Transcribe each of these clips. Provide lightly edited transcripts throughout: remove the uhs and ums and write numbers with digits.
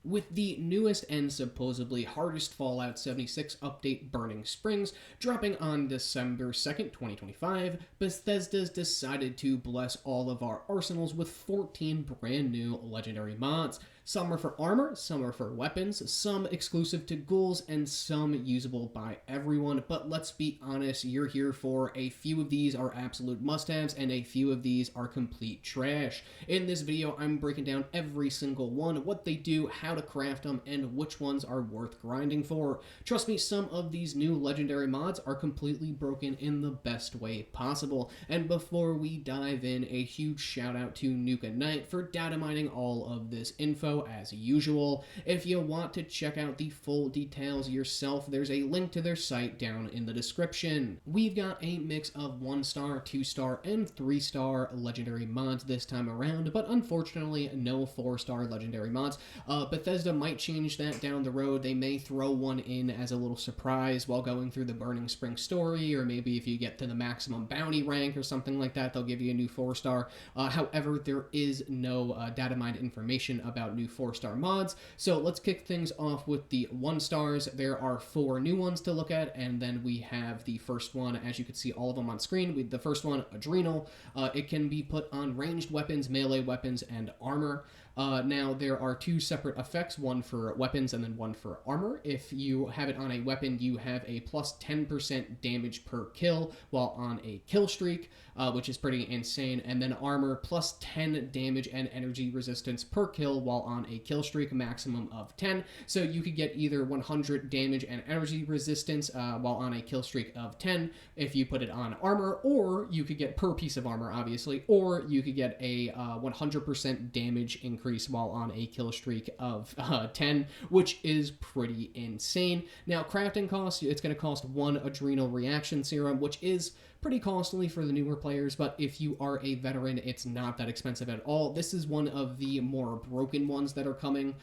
With the newest and supposedly hardest Fallout 76 update, Burning Springs, dropping on December 2nd, 2025, Bethesda's decided to bless all of our arsenals with 14 brand new legendary mods. Some are for armor, some are for weapons, some exclusive to ghouls, and some usable by everyone. But let's be honest, you're here for a few of these are absolute must-haves, and a few of these are complete trash. In this video, I'm breaking down every single one, what they do, how to craft them, and which ones are worth grinding for. Trust me, some of these new legendary mods are completely broken in the best way possible. And before we dive in, a huge shout out to Nukaknights for data mining all of this info as usual. If you want to check out the full details yourself, there's a link to their site down in the description. We've got a mix of 1-star, 2-star, and 3-star legendary mods this time around, but unfortunately no 4-star legendary mods. Bethesda might change that down the road. They may throw one in as a little surprise while going through the Burning Springs story, or maybe if you get to the maximum bounty rank or something like that, they'll give you a new 4-star. However, there is no data mined information about new 4-star mods, so let's kick things off with the 1-stars. There are 4 new ones to look at, and then we have the first one, as you can see all of them on screen. With the first one, Adrenal. It can be put on ranged weapons, melee weapons, and armor. Now, there are 2 separate effects, one for weapons and then one for armor. If you have it on a weapon, you have a plus 10% damage per kill while on a kill streak, which is pretty insane. And then armor, plus 10 damage and energy resistance per kill while on a kill streak, maximum of 10. So you could get either 100 damage and energy resistance while on a kill streak of 10 if you put it on armor, or you could get per piece of armor, obviously, or you could get a 100% damage increase while on a kill streak of 10, which is pretty insane. Now, crafting cost, it's going to cost 1 adrenal reaction serum, which is pretty costly for the newer players, but if you are a veteran, it's not that expensive at all. This is one of the more broken ones that are coming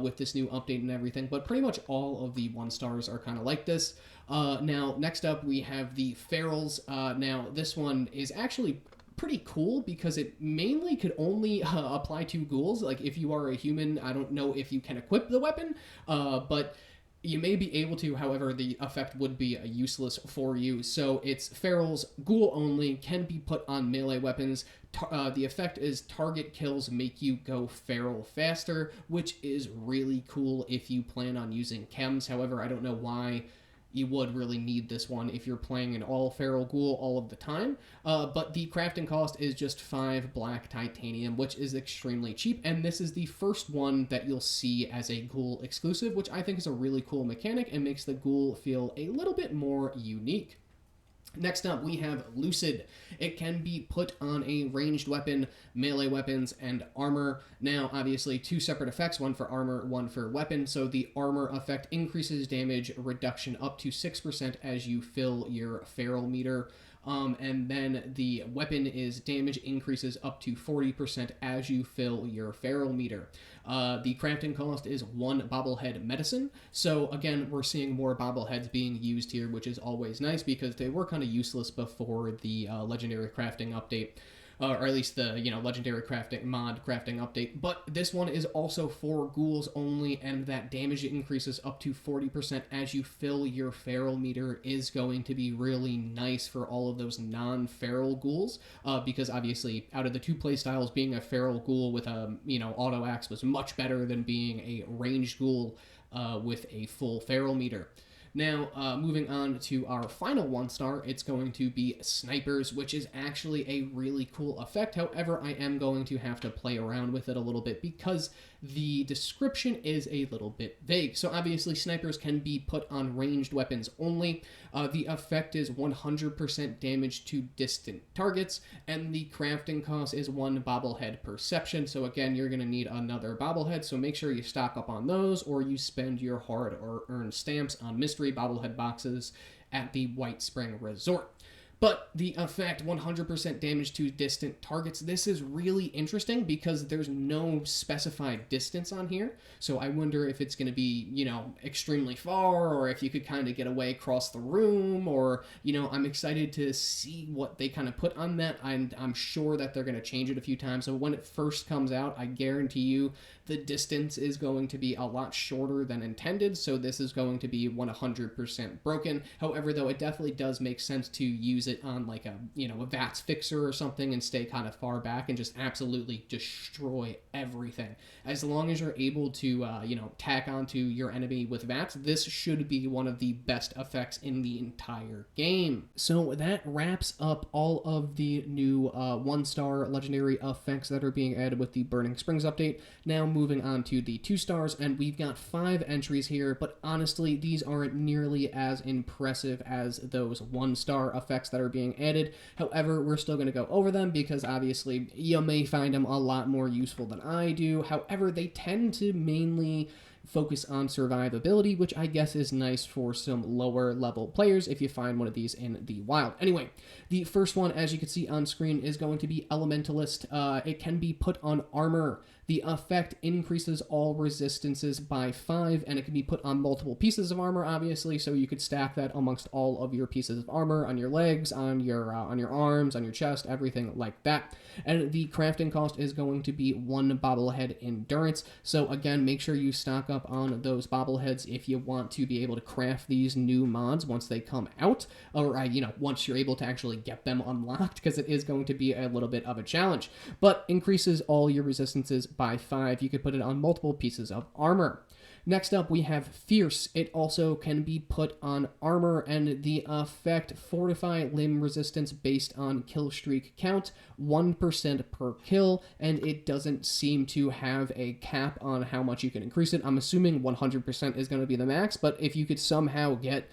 with this new update and everything, but pretty much all of the 1-stars are kind of like this. Now, next up, we have the Ferals. Now, this one is actually pretty cool because it mainly could only apply to ghouls. Like, if you are a human, I don't know if you can equip the weapon, but you may be able to. However, the effect would be useless for you. So it's Ferals, ghoul only, can be put on melee weapons. The effect is target kills make you go feral faster, which is really cool if you plan on using chems. However, I don't know why you would really need this one if you're playing an all feral ghoul all of the time. But the crafting cost is just 5 black titanium, which is extremely cheap, and this is the first one that you'll see as a ghoul exclusive, which I think is a really cool mechanic and makes the ghoul feel a little bit more unique. Next up, we have Lucid. It can be put on a ranged weapon, melee weapons, and armor. Now, obviously, 2 separate effects, one for armor, one for weapon. So the armor effect increases damage reduction up to 6% as you fill your feral meter. And then the weapon is damage increases up to 40% as you fill your feral meter. The crafting cost is 1 bobblehead medicine. So again, we're seeing more bobbleheads being used here, which is always nice because they were kind of useless before the legendary crafting update. Or at least the, legendary crafting mod crafting update. But this one is also for ghouls only, and that damage increases up to 40% as you fill your feral meter is going to be really nice for all of those non-feral ghouls, because obviously out of the 2 playstyles, being a feral ghoul with a, auto axe was much better than being a ranged ghoul with a full feral meter. Now, moving on to our final 1-star, it's going to be Snipers, which is actually a really cool effect. However, I am going to have to play around with it a little bit because the description is a little bit vague. So obviously, Snipers can be put on ranged weapons only. The effect is 100% damage to distant targets, and the crafting cost is 1 bobblehead perception. So again, you're going to need another bobblehead, so make sure you stock up on those, or you spend your hard-earned stamps on mystery bobblehead boxes at the White Spring Resort. But the effect, 100% damage to distant targets, this is really interesting because there's no specified distance on here. So I wonder if it's going to be, extremely far, or if you could kind of get away across the room, or, I'm excited to see what they kind of put on that. I'm sure that they're going to change it a few times. So when it first comes out, I guarantee you the distance is going to be a lot shorter than intended, so this is going to be 100% broken. However, though, it definitely does make sense to use it on like a VATS fixer or something and stay kind of far back and just absolutely destroy everything. As long as you're able to tack onto your enemy with VATS, this should be one of the best effects in the entire game. So that wraps up all of the new 1-star legendary effects that are being added with the Burning Springs update. Now moving on to the 2 stars, and we've got 5 entries here, but honestly these aren't nearly as impressive as those 1-star effects that are being added. However, we're still going to go over them because obviously you may find them a lot more useful than I do. However, they tend to mainly focus on survivability, which I guess is nice for some lower level players if you find one of these in the wild. Anyway, the first one, as you can see on screen, is going to be Elementalist. It can be put on armor. The effect increases all resistances by 5, and it can be put on multiple pieces of armor, obviously, so you could stack that amongst all of your pieces of armor, on your legs, on your arms, on your chest, everything like that. And the crafting cost is going to be 1 bobblehead endurance, so again, make sure you stock up on those bobbleheads if you want to be able to craft these new mods once they come out, or once you're able to actually get them unlocked, because it is going to be a little bit of a challenge. But increases all your resistances by 5. You could put it on multiple pieces of armor. Next up, we have Fierce. It also can be put on armor, and the effect Fortify Limb Resistance based on kill streak count, 1% per kill, and it doesn't seem to have a cap on how much you can increase it. I'm assuming 100% is going to be the max, but if you could somehow get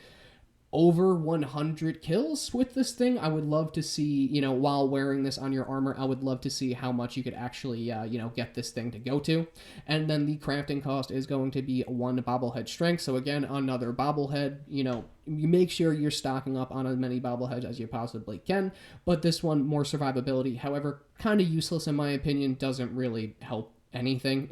over 100 kills with this thing, I would love to see, while wearing this on your armor, I would love to see how much you could actually, get this thing to go to. And then the crafting cost is going to be 1 bobblehead strength. So again, another bobblehead, you make sure you're stocking up on as many bobbleheads as you possibly can, but this one, more survivability. However, kind of useless in my opinion, doesn't really help anything.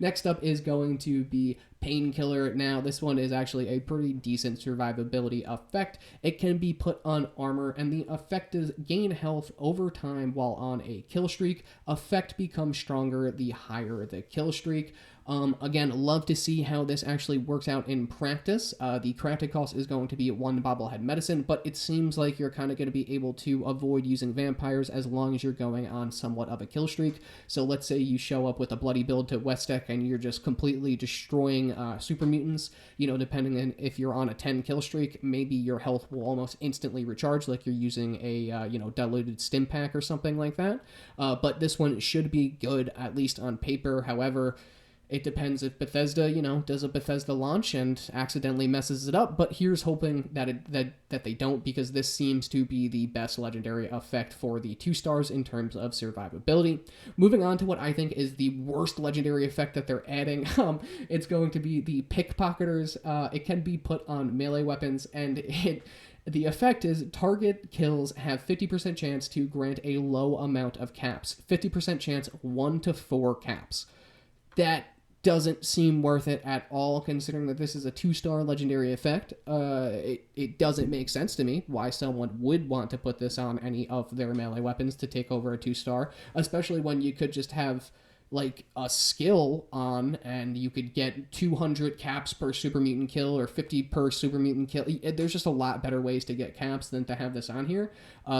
Next up is going to be Painkiller. Now, this one is actually a pretty decent survivability effect. It can be put on armor, and the effect is gain health over time while on a kill streak. Effect becomes stronger the higher the kill streak. Again, love to see how this actually works out in practice. The crafting cost is going to be 1 bobblehead medicine, but it seems like you're kind of going to be able to avoid using vampires as long as you're going on somewhat of a kill streak. So let's say you show up with a bloody build to Westec and you're just completely destroying super mutants, depending on if you're on a 10 kill streak, maybe your health will almost instantly recharge like you're using a, diluted stim pack or something like that. But this one should be good, at least on paper. However, it depends if Bethesda, does a Bethesda launch and accidentally messes it up, but here's hoping that they don't, because this seems to be the best legendary effect for the 2 stars in terms of survivability. Moving on to what I think is the worst legendary effect that they're adding, it's going to be the Pickpocketers. It can be put on melee weapons, and the effect is target kills have 50% chance to grant a low amount of caps. 50% chance 1 to 4 caps. That doesn't seem worth it at all, considering that this is a 2-star legendary effect. It doesn't make sense to me why someone would want to put this on any of their melee weapons to take over a 2-star, especially when you could just have like a skill on and you could get 200 caps per super mutant kill or 50 per super mutant kill. There's just a lot better ways to get caps than to have this on here.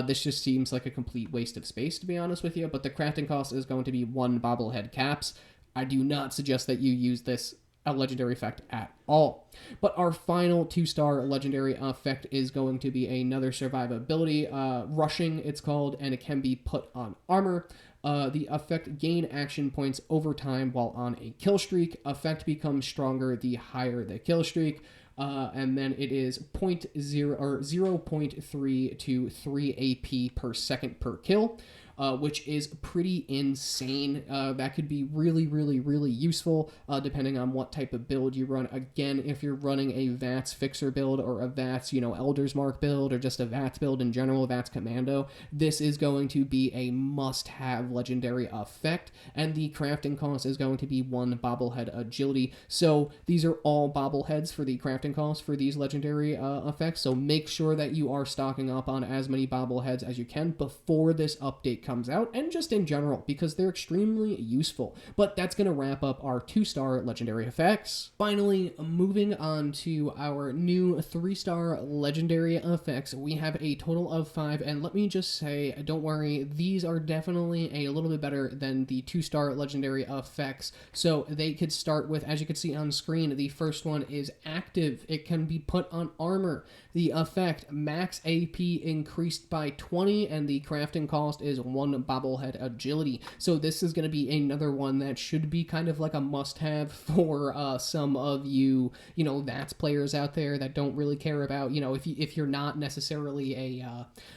This just seems like a complete waste of space, to be honest with you, but the crafting cost is going to be 1 bobblehead caps. I do not suggest that you use this legendary effect at all. But our final 2-star legendary effect is going to be another survivability. Rushing, it's called, and it can be put on armor. The effect gain action points over time while on a kill streak. Effect becomes stronger the higher the kill streak. And then it is 0.3 to 3 AP per second per kill. Which is pretty insane. That could be really, really, really useful depending on what type of build you run. Again, if you're running a VATS Fixer build or a VATS, Elder's Mark build or just a VATS build in general, VATS Commando, this is going to be a must-have legendary effect, and the crafting cost is going to be 1 bobblehead agility. So these are all bobbleheads for the crafting cost for these legendary effects, so make sure that you are stocking up on as many bobbleheads as you can before this update comes out, and just in general, because they're extremely useful. But that's going to wrap up our 2-star legendary effects. Finally, moving on to our new 3-star legendary effects, we have a total of 5, and let me just say, don't worry, these are definitely a little bit better than the 2-star legendary effects. So they could start with, as you can see on screen, the first one is active. It can be put on armor. The effect, max AP increased by 20, and the crafting cost is 1 bobblehead agility. So this is going to be another one that should be kind of like a must-have for some of you, VATS players out there that don't really care about, if you're not necessarily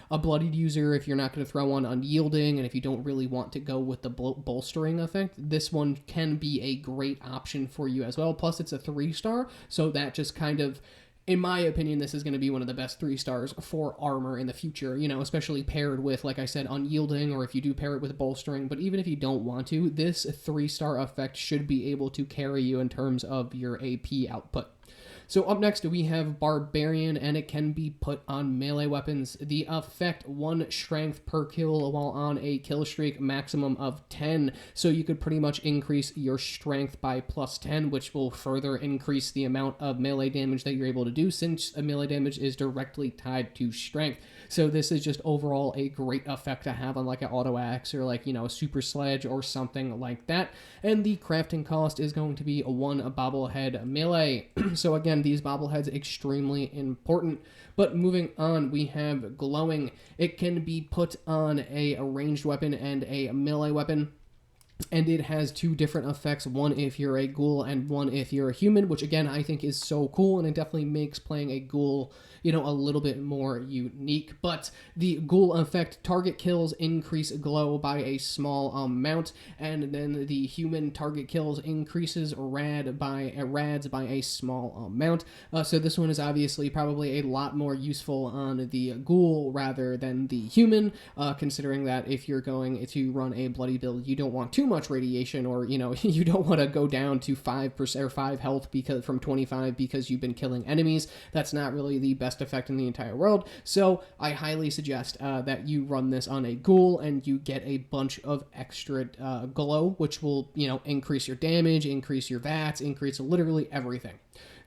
a bloodied user, if you're not going to throw on unyielding, and if you don't really want to go with the bolstering effect, this one can be a great option for you as well. Plus, it's a 3-star, so that just kind of, in my opinion, this is going to be one of the best 3-stars for armor in the future, especially paired with, like I said, unyielding, or if you do pair it with bolstering. But even if you don't want to, this 3-star effect should be able to carry you in terms of your AP output. So up next, we have Barbarian, and it can be put on melee weapons. The effect, 1 strength per kill while on a kill streak, maximum of 10. So you could pretty much increase your strength by plus 10, which will further increase the amount of melee damage that you're able to do, since melee damage is directly tied to strength. So this is just overall a great effect to have on like an auto axe or like, a super sledge or something like that. And the crafting cost is going to be 1 bobblehead melee. So again, these bobbleheads extremely important. But moving on, we have glowing. It can be put on a ranged weapon and a melee weapon. And it has 2 different effects, one if you're a ghoul and one if you're a human, which again I think is so cool, and it definitely makes playing a ghoul, a little bit more unique. But the ghoul effect, target kills increase glow by a small amount, and then the human target kills increases rads by a small amount. So this one is obviously probably a lot more useful on the ghoul rather than the human, considering that if you're going to run a bloody build, you don't want too much radiation, or you don't want to go down to 5% or 5 health from 25 because you've been killing enemies. That's not really the best effect in the entire world. So I highly suggest that you run this on a ghoul, and you get a bunch of extra glow, which will increase your damage, increase your VATS, increase literally everything.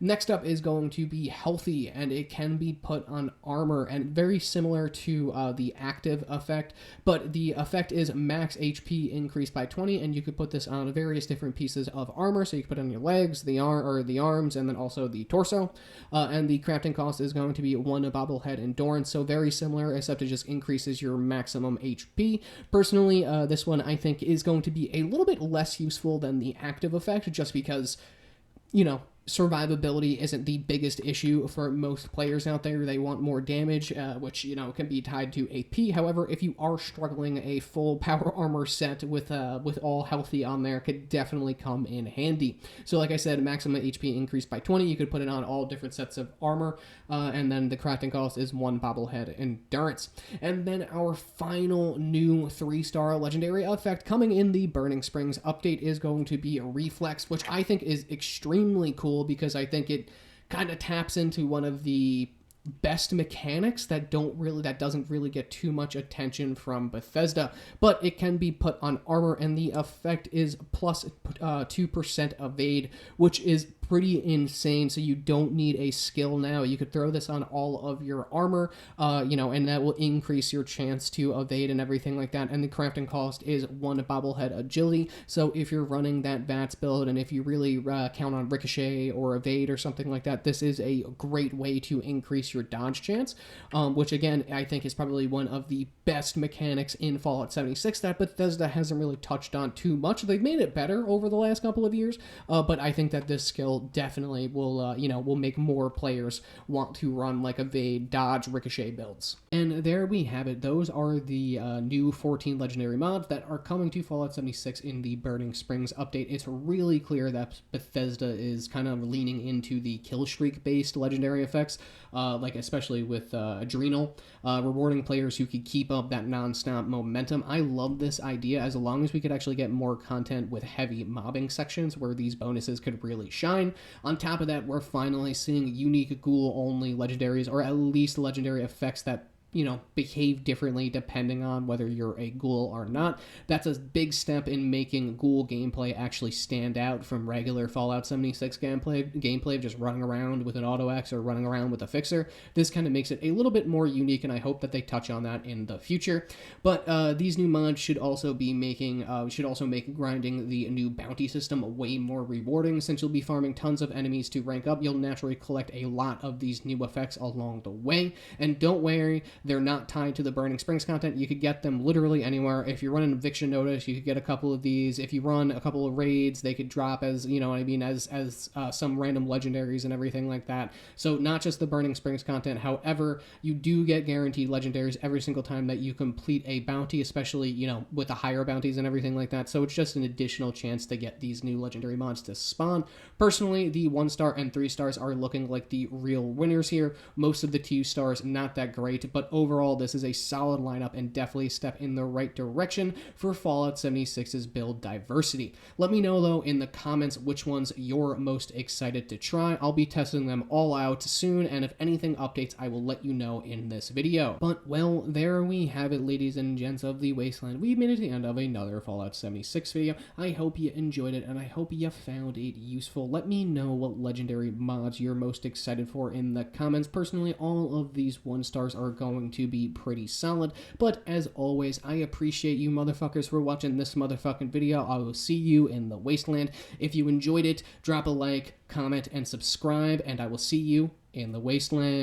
Next up is going to be healthy, and it can be put on armor, and very similar to the active effect, but the effect is max HP increased by 20, and you could put this on various different pieces of armor. So you can put it on your legs, the arms, and then also the torso. And the crafting cost is going to be 1 bobblehead endurance, so very similar, except it just increases your maximum HP. Personally, this one I think is going to be a little bit less useful than the active effect, just because, survivability isn't the biggest issue for most players out there. They want more damage, which, can be tied to AP. However, if you are struggling, a full power armor set with all healthy on there could definitely come in handy. So like I said, maximum HP increased by 20. You could put it on all different sets of armor, and then the crafting cost is 1 bobblehead endurance. And then our final new 3-star legendary effect coming in the Burning Springs update is going to be a reflex, which I think is extremely cool, because I think it kind of taps into one of the best mechanics that doesn't really get too much attention from Bethesda, but it can be put on armor, and the effect is plus 2% evade, which is pretty insane. So you don't need a skill now. You could throw this on all of your armor, and that will increase your chance to evade and everything like that. And the crafting cost is 1 bobblehead agility. So if you're running that VATS build, and if you really count on ricochet or evade or something like that, this is a great way to increase your dodge chance, which again I think is probably one of the best mechanics in Fallout 76 that Bethesda hasn't really touched on too much. They've made it better over the last couple of years, but I think that this skill definitely will make more players want to run like evade, dodge, ricochet builds. And there we have it. Those are the new 14 legendary mods that are coming to Fallout 76 in the Burning Springs update. It's really clear that Bethesda is kind of leaning into the kill streak based legendary effects, like especially with Adrenal, rewarding players who could keep up that non-stop momentum. I love this idea, as long as we could actually get more content with heavy mobbing sections where these bonuses could really shine. On top of that, we're finally seeing unique ghoul-only legendaries, or at least legendary effects that behave differently depending on whether you're a ghoul or not. That's a big step in making ghoul gameplay actually stand out from regular Fallout 76 gameplay of just running around with an auto-X or running around with a fixer. This kind of makes it a little bit more unique, and I hope that they touch on that in the future. But these new mods should also make grinding the new bounty system way more rewarding. Since you'll be farming tons of enemies to rank up, you'll naturally collect a lot of these new effects along the way. And don't worry, they're not tied to the Burning Springs content. You could get them literally anywhere. If you run an eviction notice, you could get a couple of these. If you run a couple of raids, they could drop as, as some random legendaries and everything like that. So not just the Burning Springs content. However, you do get guaranteed legendaries every single time that you complete a bounty, especially, with the higher bounties and everything like that. So it's just an additional chance to get these new legendary mods to spawn. Personally, the 1-star and 3-stars are looking like the real winners here. Most of the 2-stars, not that great, but overall, this is a solid lineup and definitely a step in the right direction for Fallout 76's build diversity. Let me know, though, in the comments which ones you're most excited to try. I'll be testing them all out soon, and if anything updates, I will let you know in this video. But, well, there we have it, ladies and gents of the Wasteland. We've made it to the end of another Fallout 76 video. I hope you enjoyed it, and I hope you found it useful. Let me know what legendary mods you're most excited for in the comments. Personally, all of these 1-stars are going to be pretty solid, but as always, I appreciate you motherfuckers for watching this motherfucking video. I will see you in the Wasteland. If you enjoyed it, drop a like, comment, and subscribe, and I will see you in the Wasteland.